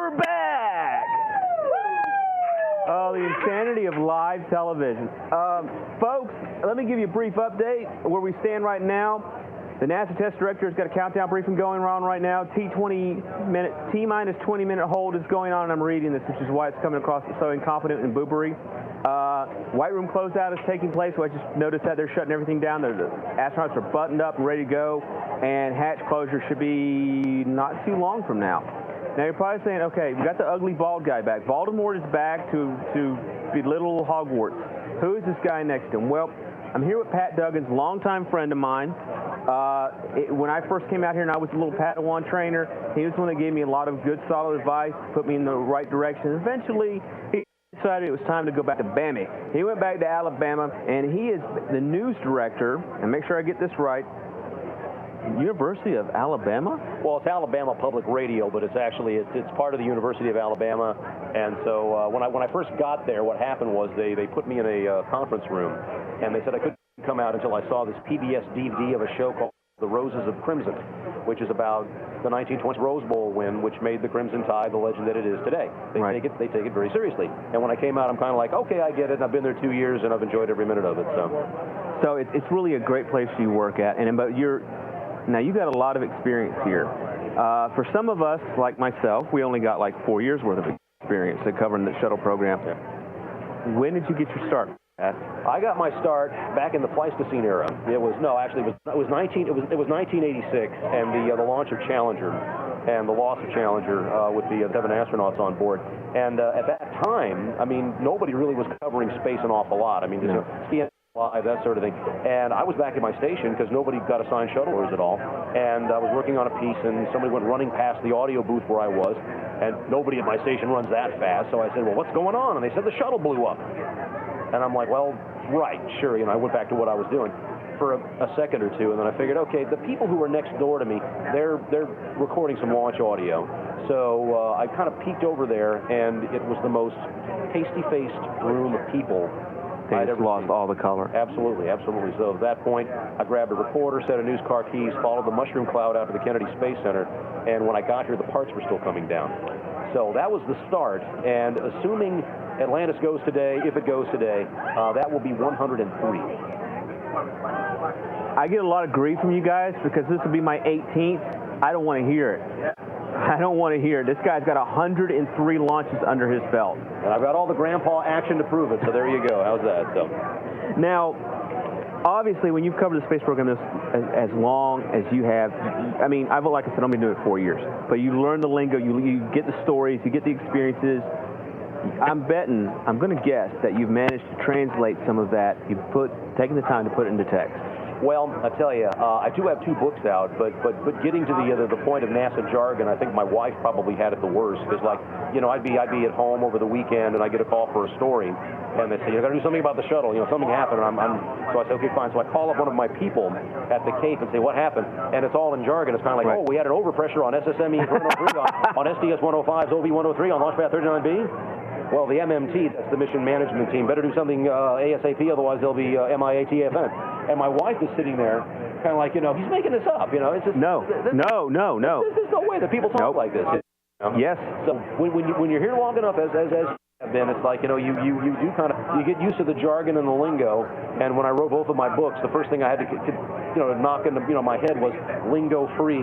we're back! Oh, the insanity of live television. Folks, let me give you a brief update where we stand right now. The NASA test director has got a countdown briefing going on right now. T-minus 20-minute hold is going on, and I'm reading this, which is why it's coming across so incompetent and boobery. White room closeout is taking place, so I just noticed that they're shutting everything down. The astronauts are buttoned up and ready to go, and hatch closure should be not too long from now. Now, you're probably saying, okay, we got the ugly bald guy back. Voldemort is back to belittle Hogwarts. Who is this guy next to him? Well, I'm here with Pat Duggins, longtime friend of mine. When I first came out here and I was a little Padawan trainer, he was the one that gave me a lot of good, solid advice, put me in the right direction. Eventually, he decided it was time to go back to Bammy. He went back to Alabama, and he is the news director, and make sure I get this right, University of Alabama? Well, it's Alabama Public Radio, but it's actually it's part of the University of Alabama. And so when I first got there, what happened was they put me in a conference room, and they said I couldn't come out until I saw this PBS DVD of a show called The Roses of Crimson, which is about the 1920s Rose Bowl win, which made the Crimson Tide the legend that it is today. They take it very seriously. And when I came out, I'm kind of like, okay, I get it. And I've been there 2 years, and I've enjoyed every minute of it. So it's really a great place you work at, and but now, you got a lot of experience here. For some of us, like myself, we only got like 4 years worth of experience at covering the shuttle program. Yeah. When did you get your start, Pat? I got my start back in the Pleistocene era. It was 1986, and the launch of Challenger and the loss of Challenger with the 7 astronauts on board. And at that time, I mean, nobody really was covering space an awful lot. I mean, live, that sort of thing. And I was back at my station because nobody got assigned shuttlers at all. And I was working on a piece, and somebody went running past the audio booth where I was, and nobody at my station runs that fast. So I said, well, what's going on? And they said the shuttle blew up. And I'm like, well, right, sure. You know, I went back to what I was doing for a second or two, and then I figured, okay, the people who are next door to me, they're recording some launch audio. So I kind of peeked over there, and it was the most pasty-faced room of people They just lost all the color. Absolutely, absolutely. So at that point, I grabbed a recorder, set of news car keys, followed the mushroom cloud out to the Kennedy Space Center, and when I got here, the parts were still coming down. So that was the start, and assuming Atlantis goes today, if it goes today, that will be 103. I get a lot of grief from you guys because this will be my 18th. I don't want to hear it. I don't want to hear it. This guy's got 103 launches under his belt. And I've got all the grandpa action to prove it, so there you go. How's that? So now, obviously, when you've covered the space program as long as you have, I mean, like I said, I've been doing it 4 years. But you learn the lingo, you get the stories, you get the experiences. I'm going to guess that you've managed to translate some of that. You've taken the time to put it into text. Well, I tell you, I do have 2 books out, but getting to the point of NASA jargon, I think my wife probably had it the worst. Because, like, you know, I'd be at home over the weekend, and I get a call for a story, and they say, you got to do something about the shuttle. You know, something happened. And so I say, okay, fine. So I call up one of my people at the Cape and say, what happened? And it's all in jargon. It's kind of like, oh, we had an overpressure on SSME-103, on STS-105's OB-103, on Launchpad 39B. Well, the MMT, that's the mission management team, better do something ASAP, otherwise they'll be MIA-TFN. And my wife is sitting there, kind of like, you know, he's making this up, you know. It's just, no. There's no way that people talk like this. You know? Yes. So when you're here long enough, as have been, it's like, you know, you do kind of, you get used to the jargon and the lingo. And when I wrote both of my books, the first thing I had to, you know, knock into, you know, my head was lingo free,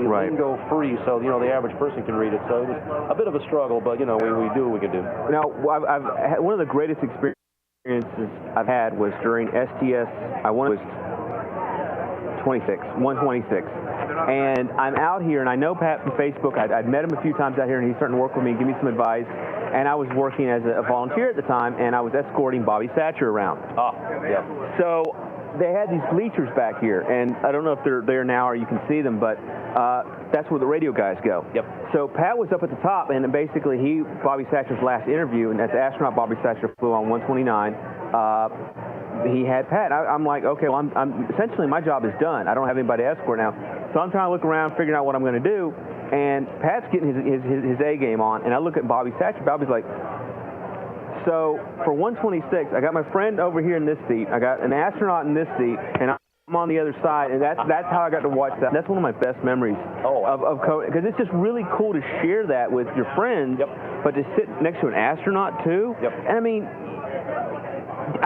so, you know, the average person can read it. So it was a bit of a struggle, but, you know, we do what we can do. Now, I've had one of the greatest experiences I've had was during STS, I was 126. And I'm out here, and I know Pat from Facebook. I'd met him a few times out here, and he's starting to work with me, give me some advice. And I was working as a volunteer at the time, and I was escorting Bobby Satcher around. Oh, yeah. So they had these bleachers back here, and I don't know if they're there now or you can see them, but that's where the radio guys go. Yep. So Pat was up at the top, and basically Bobby Satcher's last interview, and as astronaut Bobby Satcher flew on 129, he had Pat. I'm like, okay, well, I'm essentially my job is done. I don't have anybody to escort now. So I'm trying to look around, figuring out what I'm going to do, and Pat's getting his A game on, and I look at Bobby Satcher. Bobby's like, so for 126, I got my friend over here in this seat, I got an astronaut in this seat, and I'm on the other side, and that's how I got to watch that. That's one of my best memories of coding, because it's just really cool to share that with your friends, but to sit next to an astronaut too. And I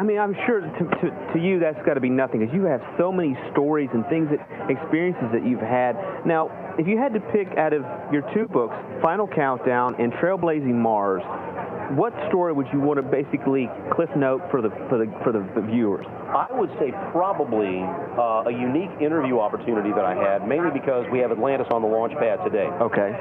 mean, I'm sure to you that's got to be nothing, because you have so many stories and things, experiences that you've had. Now, if you had to pick out of your two books, Final Countdown and Trailblazing Mars, what story would you want to basically cliff note for the viewers? I would say probably a unique interview opportunity that I had, mainly because we have Atlantis on the launch pad today. Okay.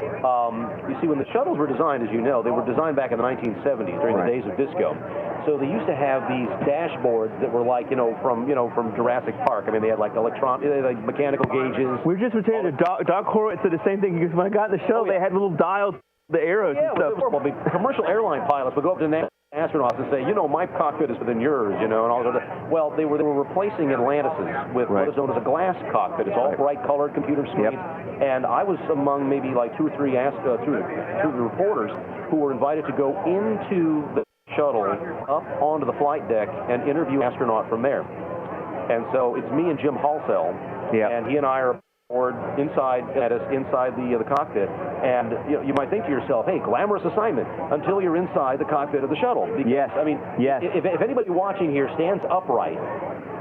You see, when the shuttles were designed, as you know, they were designed back in the 1970s during the days of disco. So they used to have these dashboards that were like, from Jurassic Park. I mean, they had like mechanical gauges. We were just pretending Doc Horowitz said the same thing, because when I got in the shuttle, they had little dials, the arrows and stuff. It was horrible. Commercial airline pilots would go up to astronauts and say, my cockpit is within yours, and all that. Well, they were replacing Atlantis's with what is known as a glass cockpit. It's all bright colored computer screens. And I was among maybe like two or three reporters who were invited to go into the shuttle up onto the flight deck and interview an astronaut from there. And so it's me and Jim Halsell, and he and I are aboard inside the cockpit. And you might think to yourself, hey, glamorous assignment, until you're inside the cockpit of the shuttle. Because, if anybody watching here stands upright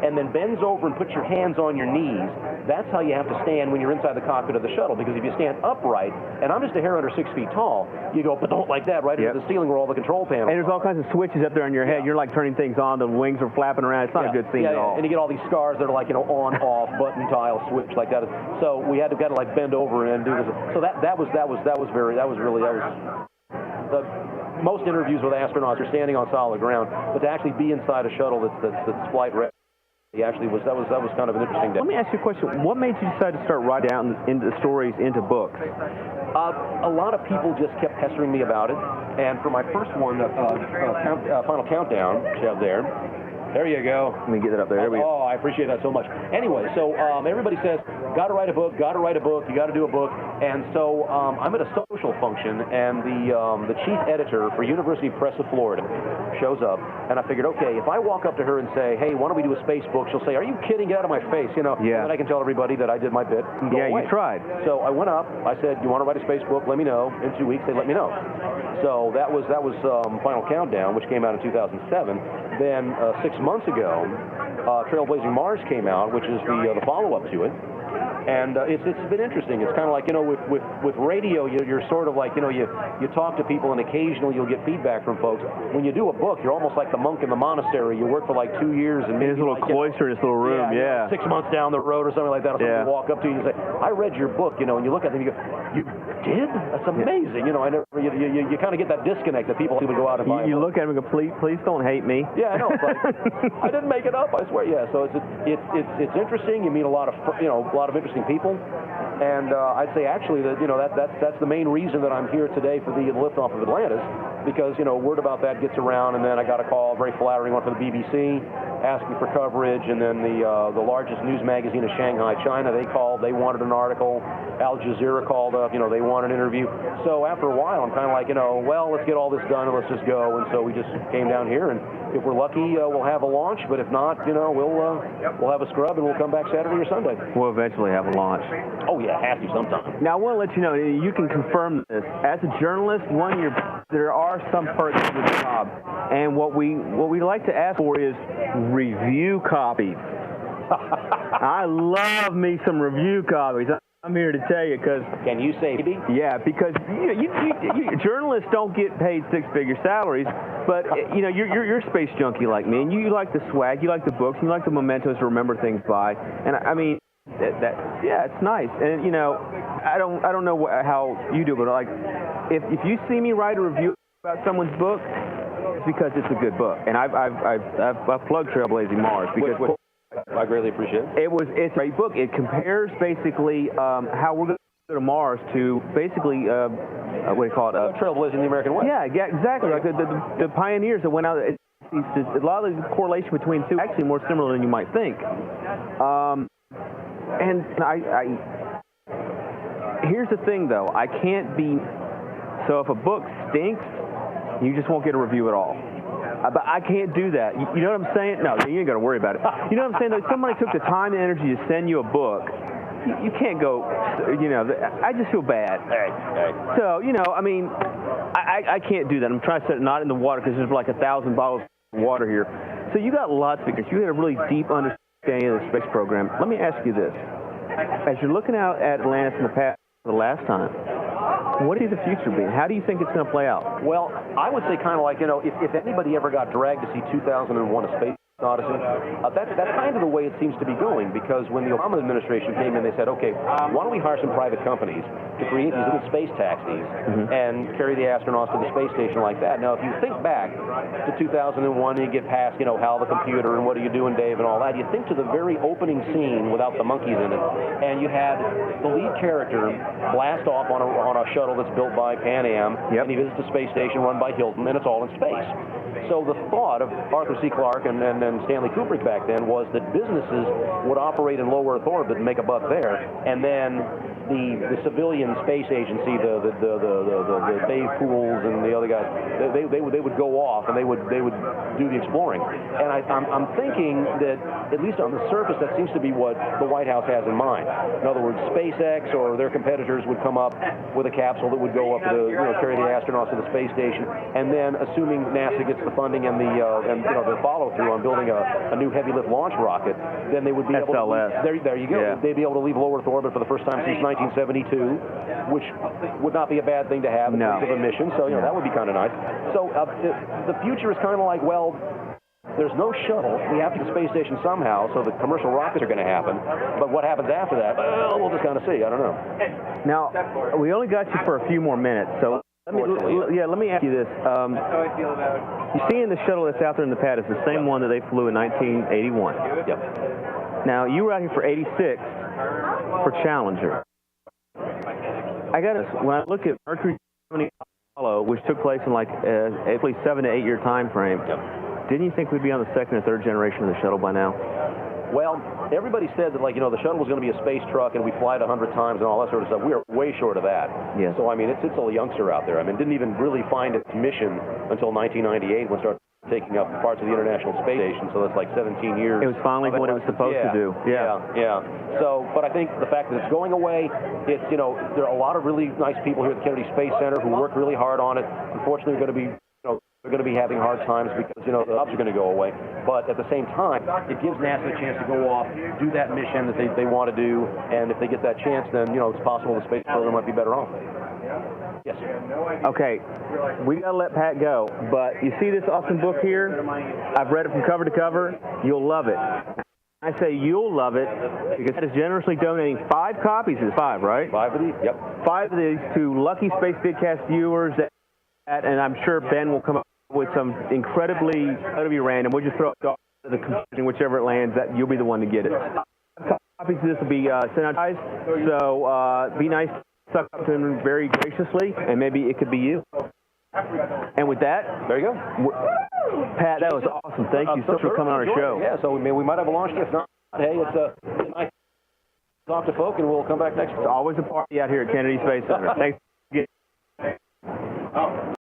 and then bends over and puts your hands on your knees, that's how you have to stand when you're inside the cockpit of the shuttle. Because if you stand upright, and I'm just a hair under 6 feet tall, you go, but don't like that, right into the ceiling where all the control panels And there's all kinds of switches up there on your head. You're like turning things on, the wings are flapping around. It's not a good scene at all. And you get all these scars that are like, on, off, button, tile, switch, like that. So we had to kind of like bend over and do this. So most interviews with astronauts are standing on solid ground, but to actually be inside a shuttle that's flight ready, that was kind of an interesting day. Let me ask you a question. What made you decide to start writing down into the stories into books? A lot of people just kept pestering me about it, and for my first one, Final Countdown, which you have there you go. Let me get that up there. Oh, I appreciate that so much. Anyway, so everybody says, got to write a book, you got to do a book. And so I'm at a social function, and the chief editor for University Press of Florida shows up, and I figured, okay, if I walk up to her and say, hey, why don't we do a space book, she'll say, are you kidding? Get out of my face, And then I can tell everybody that I did my bit and go away. You tried. So I went up, I said, you want to write a space book? Let me know. In 2 weeks, they let me know. So that was Final Countdown, which came out in 2007. Then 6 months ago, Trailblazing Mars came out, which is the follow-up to it. And it's been interesting. It's kind of like, with radio, you're sort of like, you talk to people and occasionally you'll get feedback from folks. When you do a book, you're almost like the monk in the monastery. You work for like 2 years. And in this little cloister, this little room, 6 months down the road or something like that. Or somebody will walk up to you and say, I read your book, and you look at them and you go, you did? That's amazing. You kind of get that disconnect that people go out and buy. You look at them and go, please don't hate me. Yeah, I know. It's like, I didn't make it up, I swear. Yeah, so it's interesting. You meet a lot of interesting people, and I'd say actually that that's the main reason that I'm here today for the liftoff of Atlantis, because word about that gets around, and then I got a call, very flattering one from the BBC, asking for coverage, and then the largest news magazine of Shanghai, China, they called, they wanted an article. Al Jazeera called up, they want an interview. So after a while, I'm kind of like, well, let's get all this done and let's just go. And so we just came down here, and if we're lucky, we'll have a launch. But if not, we'll have a scrub and we'll come back Saturday or Sunday. We'll eventually have a launch. Oh yeah, have to sometime. Now I want to let you know, you can confirm this. As a journalist, there are some perks to the job, and what we like to ask for is review copies. I love me some review copies. I'm here to tell you, because... Can you say maybe? Yeah, because journalists don't get paid six-figure salaries, but you're a space junkie like me, and you like the swag, you like the books, you like the mementos to remember things by, and I mean, it's nice. And I don't know how you do, but like, if you see me write a review about someone's book, it's because it's a good book, and I've plugged Trailblazing Mars because. I greatly appreciate it. It's a great book. It compares basically how we're going to go to Mars to basically what do you call it? Trailblazing the American way. Yeah, exactly. Like the pioneers that went out. A lot of the correlation between the two actually more similar than you might think. And here's the thing though. I can't be. So if a book stinks, you just won't get a review at all. But I can't do that. You know what I'm saying? No, you ain't got to worry about it. You know what I'm saying? Though, somebody took the time and energy to send you a book. You can't go, you know, I just feel bad. So, you know, I mean, I can't do that. I'm trying to set it not in the water because there's like 1,000 bottles of water here. So you got lots of speakers. You got a really deep understanding of the space program. Let me ask you this. As you're looking out at Atlantis in the past, the last time, what do you see the future being? How do you think it's going to play out? Well, I would say kind of like, you know, if anybody ever got dragged to see 2001: A Space Odyssey, that's kind of the way it seems to be going, because when the Obama administration came in, they said, okay, why don't we hire some private companies to create these little space taxis and carry the astronauts to the space station like that. Now, if you think back to 2001 and you get past, you know, Hal the computer and what are you doing, Dave, and all that, you think to the very opening scene without the monkeys in it, and you had the lead character blast off on a shuttle that's built by Pan Am, and he visits the space station run by Hilton, and it's all in space. So the thought of Arthur C. Clarke and Stanley Kubrick back then was that businesses would operate in low Earth orbit and make a buck there, and then the civilian space agency, the Dave Pools and the other guys, they would go off and they would do the exploring. And I'm thinking that at least on the surface that seems to be what the White House has in mind. In other words, SpaceX or their competitors would come up with a capsule that would go up to carry the astronauts to the space station, and then assuming NASA gets the funding and the follow through on building a new heavy lift launch rocket, then they would be able to there you go. Yeah. They'd be able to leave low Earth orbit for the first time since 1972, which would not be a bad thing to have in terms of a mission. So that would be kind of nice. So the future is kind of like, well, there's no shuttle. We have to get to the space station somehow, so the commercial rockets are going to happen. But what happens after that, well, we'll just kind of see. I don't know. Now, we only got you for a few more minutes, so let me ask you this. You see in the shuttle that's out there in the pad, it's the same one that they flew in 1981. Yep. Now, you were out here for 86 for Challenger. I got to, when I look at Mercury Apollo, which took place in like at least 7 to 8 year time frame, didn't you think we'd be on the second or third generation of the shuttle by now? Well, everybody said that, like, the shuttle was going to be a space truck and we fly it 100 times and all that sort of stuff. We are way short of that. Yes. So, I mean, it's a youngster out there. I mean, it didn't even really find its mission until 1998 when it started taking up parts of the International Space Station. So that's like 17 years. It was finally what it was supposed to do. Yeah. So, but I think the fact that it's going away, it's, there are a lot of really nice people here at the Kennedy Space Center who worked really hard on it. Unfortunately, they're going to be having hard times because, the jobs are going to go away. But at the same time, it gives NASA a chance to go off, do that mission that they want to do, and if they get that chance, then, it's possible the space program might be better off. Yes. Okay, we got to let Pat go, but you see this awesome book here? I've read it from cover to cover. You'll love it. I say you'll love it because Pat is generously donating 5 copies. It's 5, right? 5 of these? Yep. 5 of these to lucky Spacevidcast viewers, and I'm sure Ben will come up with some incredibly random. We'll just throw it off to the computer, whichever it lands, that you'll be the one to get it. Copies of this will be sent out, guys, so be nice. Suck up to him very graciously, and maybe it could be you. And with that, there you go. Pat, that was awesome. Thank you so much for coming on our show. Yeah, so we might have a launch. If not, hey, it's nice to talk to folk, and we'll come back next week. It's always a party out here at Kennedy Space Center. Thanks.